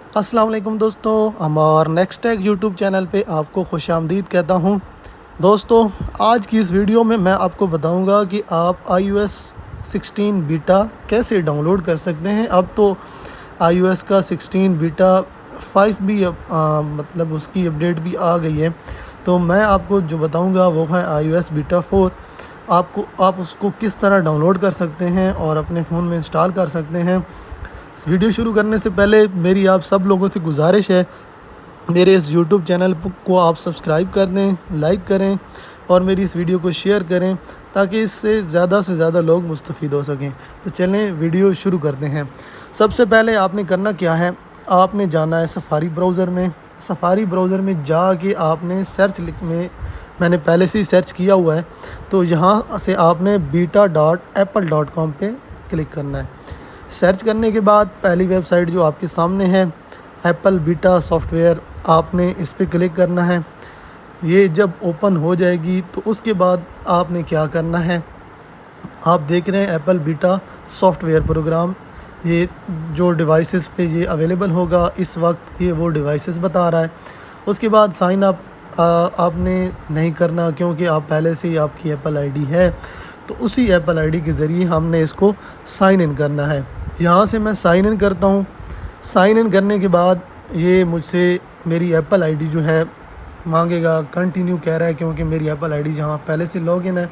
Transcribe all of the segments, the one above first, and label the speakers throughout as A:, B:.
A: अस्सलाम वालेकुम दोस्तों, हमार नेक्स्ट टेक यूट्यूब चैनल पे आपको खुशामदीद कहता हूँ। दोस्तों, आज की इस वीडियो में मैं आपको बताऊँगा कि आप iOS 16 बीटा कैसे डाउनलोड कर सकते हैं। अब तो iOS का 16 बीटा 5 भी मतलब उसकी अपडेट भी आ गई है। तो मैं आपको जो बताऊँगा वो है iOS बीटा 4। आप उसको किस तरह डाउनलोड कर सकते हैं और अपने फ़ोन में इंस्टॉल कर सकते हैं। इस वीडियो शुरू करने से पहले मेरी आप सब लोगों से गुजारिश है, मेरे इस यूट्यूब चैनल को आप सब्सक्राइब कर दें, लाइक करें और मेरी इस वीडियो को शेयर करें ताकि इससे ज़्यादा लोग मुस्तफ़ीद हो सकें। तो चलें वीडियो शुरू करते हैं। सबसे पहले आपने करना क्या है, आपने जाना है सफ़ारी ब्राउज़र में। सफ़ारी ब्राउज़र में जाके आपने सर्च में मैंने पहले से ही सर्च किया हुआ है, तो यहाँ से आपने beta.apple.com पे क्लिक करना है। सर्च करने के बाद पहली वेबसाइट जो आपके सामने है एप्पल बीटा सॉफ्टवेयर, आपने इस पर क्लिक करना है। ये जब ओपन हो जाएगी तो उसके बाद आपने क्या करना है, आप देख रहे हैं एप्पल बीटा सॉफ्टवेयर प्रोग्राम, ये जो डिवाइसेस पे ये अवेलेबल होगा इस वक्त, ये वो डिवाइसेस बता रहा है। उसके बाद साइन अप आपने नहीं करना क्योंकि आप पहले से ही आपकी एप्पल आईडी है, तो उसी एप्पल आईडी के ज़रिए हमने इसको साइन इन करना है। यहाँ से मैं साइन इन करता हूँ। साइन इन करने के बाद ये मुझसे मेरी एप्पल आईडी जो है मांगेगा, कंटिन्यू कह रहा है क्योंकि मेरी एप्पल आईडी जहाँ पहले से लॉगिन है।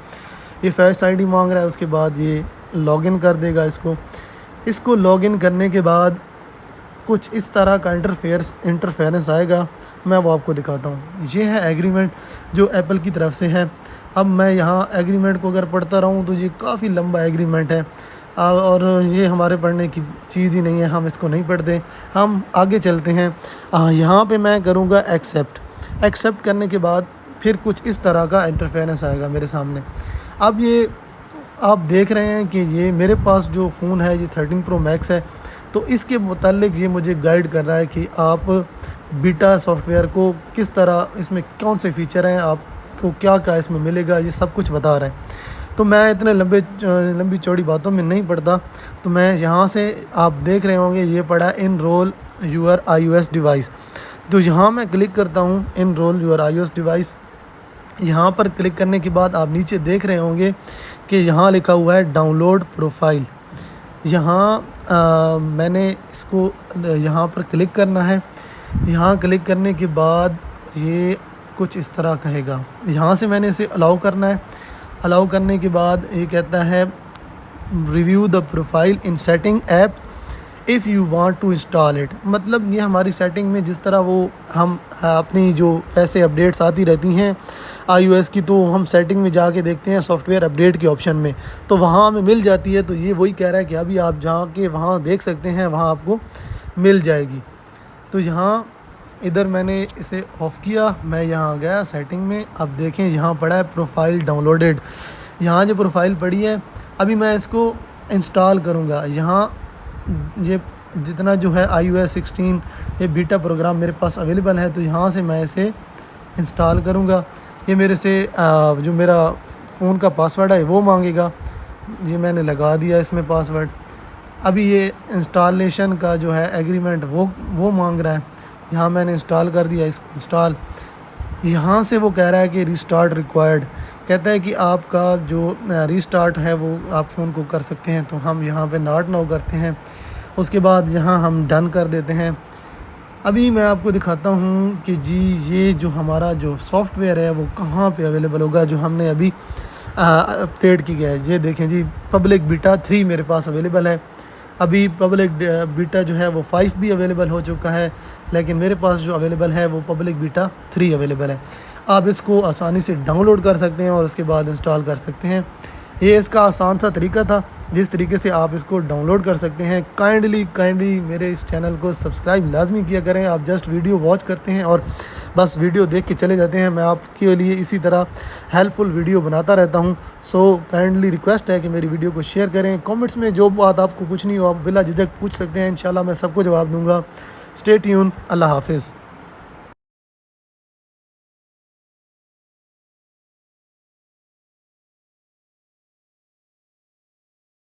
A: ये फेस आईडी मांग रहा है, उसके बाद ये लॉगिन कर देगा इसको लॉगिन करने के बाद कुछ इस तरह का इंटरफेरेंस आएगा, मैं वो आपको दिखाता हूँ। ये है एग्रीमेंट जो एप्पल की तरफ से है। अब मैं यहाँ एग्रीमेंट को अगर पढ़ता रहूँ तो ये काफ़ी लंबा एग्रीमेंट है और ये हमारे पढ़ने की चीज़ ही नहीं है, हम इसको नहीं पढ़ते। हम आगे चलते हैं। यहाँ पे मैं करूँगा एक्सेप्ट करने के बाद फिर कुछ इस तरह का इंटरफेरेंस आएगा मेरे सामने। अब ये आप देख रहे हैं कि ये मेरे पास जो फ़ोन है ये 13 प्रो मैक्स है, तो इसके मुतालिक ये मुझे गाइड कर रहा है कि आप बीटा सॉफ्टवेयर को किस तरह, इसमें कौन से फ़ीचर हैं, आपको क्या क्या इसमें मिलेगा, ये सब कुछ बता रहा है। तो मैं इतने लंबी चौड़ी बातों में नहीं पढ़ता, तो मैं यहाँ से आप देख रहे होंगे ये पड़ा इनरोल यूर iOS डिवाइस। तो यहाँ मैं क्लिक करता हूँ इनरोल यूर iOS डिवाइस। यहाँ पर क्लिक करने के बाद आप नीचे देख रहे होंगे कि यहाँ लिखा हुआ है डाउनलोड प्रोफाइल। यहाँ मैंने इसको यहाँ पर क्लिक करना है। यहाँ क्लिक करने के बाद ये कुछ इस तरह कहेगा, यहाँ से मैंने इसे अलाउ करना है। अलाउ करने के बाद ये कहता है review the profile in setting app if you want to install it. मतलब ये हमारी सेटिंग में जिस तरह वो हम अपनी जो ऐसे अपडेट्स आती रहती हैं iOS की, तो हम सेटिंग में जाके देखते हैं सॉफ्टवेयर अपडेट के ऑप्शन में, तो वहाँ हमें मिल जाती है। तो ये वही कह रहा है कि अभी आप जाके वहाँ देख सकते हैं, वहाँ आपको मिल जाएगी। तो यहाँ इधर मैंने इसे ऑफ़ किया, मैं यहाँ गया सेटिंग में। अब देखें यहाँ पड़ा है प्रोफाइल डाउनलोडेड। यहाँ जो प्रोफाइल पड़ी है, अभी मैं इसको इंस्टॉल करूँगा। यहाँ ये जितना जो है iOS 16 ये बीटा प्रोग्राम मेरे पास अवेलेबल है, तो यहाँ से मैं इसे इंस्टॉल करूँगा। ये मेरे से जो मेरा फ़ोन का पासवर्ड है वो मांगेगा, ये मैंने लगा दिया इसमें पासवर्ड। अभी ये इंस्टॉलेशन का जो है एग्रीमेंट वो मांग रहा है, यहाँ मैंने इंस्टॉल कर दिया इसको इंस्टॉल। यहाँ से वो कह रहा है कि रीस्टार्ट रिक्वायर्ड, कहता है कि आपका जो रीस्टार्ट है वो आप फ़ोन को कर सकते हैं। तो हम यहाँ पे नॉट नाउ करते हैं, उसके बाद यहाँ हम डन कर देते हैं। अभी मैं आपको दिखाता हूँ कि जी ये जो हमारा जो सॉफ्टवेयर है वो कहाँ पे अवेलेबल होगा, जो हमने अभी अपडेट की गया है। ये देखें जी, पब्लिक बीटा 3 मेरे पास अवेलेबल है। अभी पब्लिक बीटा जो है वो 5 भी अवेलेबल हो चुका है, लेकिन मेरे पास जो अवेलेबल है वो पब्लिक बीटा 3 अवेलेबल है। आप इसको आसानी से डाउनलोड कर सकते हैं और उसके बाद इंस्टॉल कर सकते हैं। ये इसका आसान सा तरीका था जिस तरीके से आप इसको डाउनलोड कर सकते हैं। काइंडली मेरे इस चैनल को सब्सक्राइब लाजमी किया करें। आप जस्ट वीडियो वॉच करते हैं और बस वीडियो देख के चले जाते हैं। मैं आपके लिए इसी तरह हेल्पफुल वीडियो बनाता रहता हूं। सो काइंडली रिक्वेस्ट है कि मेरी वीडियो को शेयर करें। कमेंट्स में जो बात आपको पूछनी हो आप बिला झिझक पूछ सकते हैं, इंशाल्लाह मैं सबको जवाब दूंगा। स्टे ट्यून, अल्लाह हाफिज़।